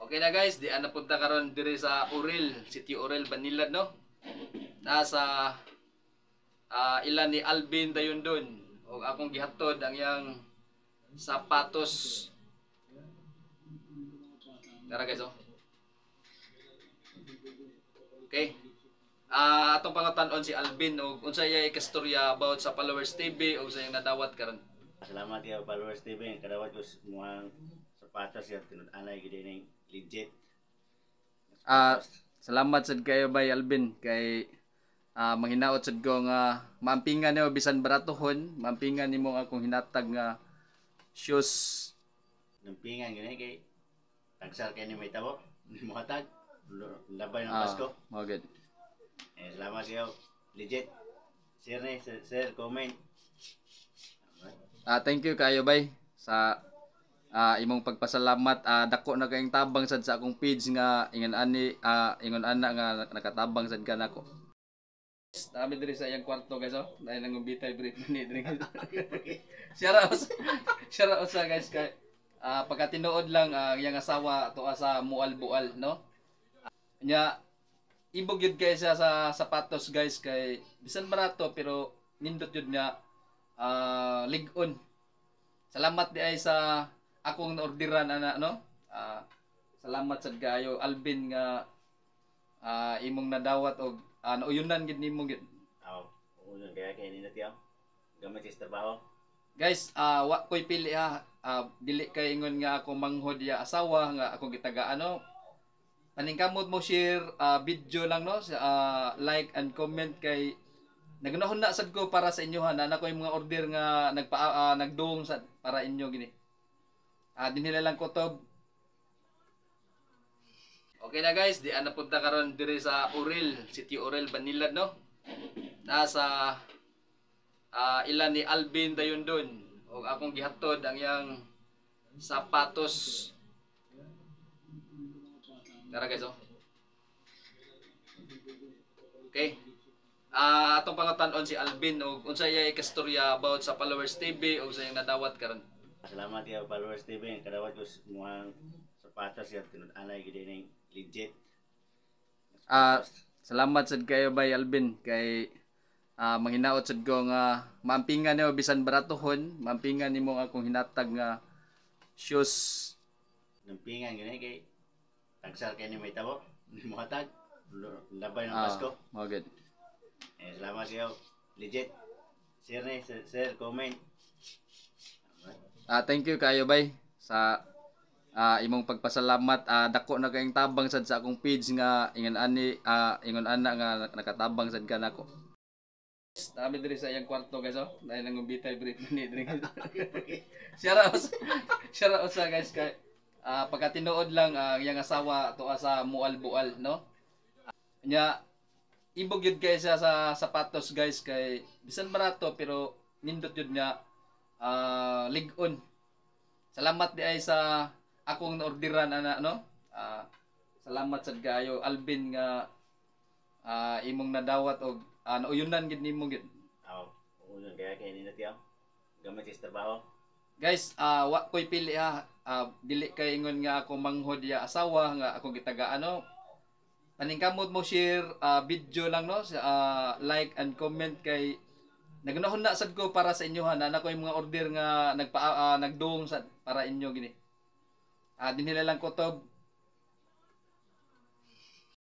Okay na guys, di ana punta karon diri sa Uril, City Uril, Banilad no. Nasa ilan ni Alvin dayon doon. O akong gihatod ang yang sapatos. Tara guys oh. Okay. Atong pangutanon si Alvin og unsa iyang ikastorya about sa Followers TV o sa iyang nadawat karon. Salamat ya Followers TV, kadawat ko muang sapatos ya tinud-anay gid ning legit. Salamat sad kayo bay Alvin kay manghinaot sad ko nga mampingan nimo bisan baratohon, mampingan nimo akong hinatag nga shoes. Nampingan gini kay tagsal kay ni may tabo, ni mo hatag labay ng Pasko. Mo good. Salamat ya legit. Share ni, share, comment. Thank you kayo bay sa imong pagpasalamat. Dako na kayong tabang sad sa akong page nga ingon ana nga nakatabang sad ka nako. Dami diri sa iyang kwarto guys oh. Dahil nang bitay break ni diri. Shara sa guys kay pagkatinuod lang iyang asawa to sa mual-bual no. Nya ibog yun kay sa sapatos guys kay bisan barato pero nindot yun nga lig-on. Salamat di ay sa akong naorderan ana no. Salamat sad kaayo Alvin nga imong nadawat og nauyunan gid nimo gid. Uyon kaya kay ni natiya. Gamit sa trabaho. Guys, wa koy pili ha. Dili kay ingon nga ako manghod ya asawa nga ako gitagaan no. Paningkamot mo share video lang no, like and comment kay nagunahon na sad ko para sa inyo ha. Na ko yung mga order nga nagduong sad para inyo gini. Dinila lang kutob. Okay na guys, di ana punta karon diri sa Uril, City Uril, Banilad no. Nasa ilan ni Alvin dayon doon. Og akong gihatod ang yang sapatos. Tara guys oh. Okay. Atong pangutanon si Alvin og unsa iyang ikastorya about sa Followers TV o sa iyang nadawat karon. Salamat ya Followers TV, kadawat ko muang sapatos ya tinud-anay gid ning legit. Salamat sad kayo bay Alvin kay manghinaot sad ko nga mampingan nimo bisan baratohon, mampingan nimo akong hinatag nga shoes. Nampingan gini kay tagsal kay ni may tabo, ni mo hatag labay ng Pasko. Mo good. Salamat ya legit. Share ni, share, comment. Thank you kayo bay sa imong pagpasalamat. Dako na kayong tabang sad sa akong page nga ingon ana nga nakatabang sad ka nako. Dami diri sa iyang kwarto guys oh. Dahil nang bitay break ni diri. Shara sa guys kay pagkatinuod lang iyang asawa to sa mual-bual no. Nya ibog yun kay sa sapatos guys kay bisan barato pero nindot yun nga lig-on. Salamat di ay sa akong naorderan ana no. Salamat sad kaayo Alvin nga imong nadawat og nauyunan gid nimo gid. Uyon kaya kay ni natiya. Gamit sa trabaho. Guys, wa koy pili ha. Dili kay ingon nga ako manghod ya asawa nga ako gitagaan no. Paningkamot mo share video lang no, like and comment kay nagunahon na sad ko para sa inyo ha. Na ko yung mga order nga nagduong sad para inyo gini. Dinila lang kutob.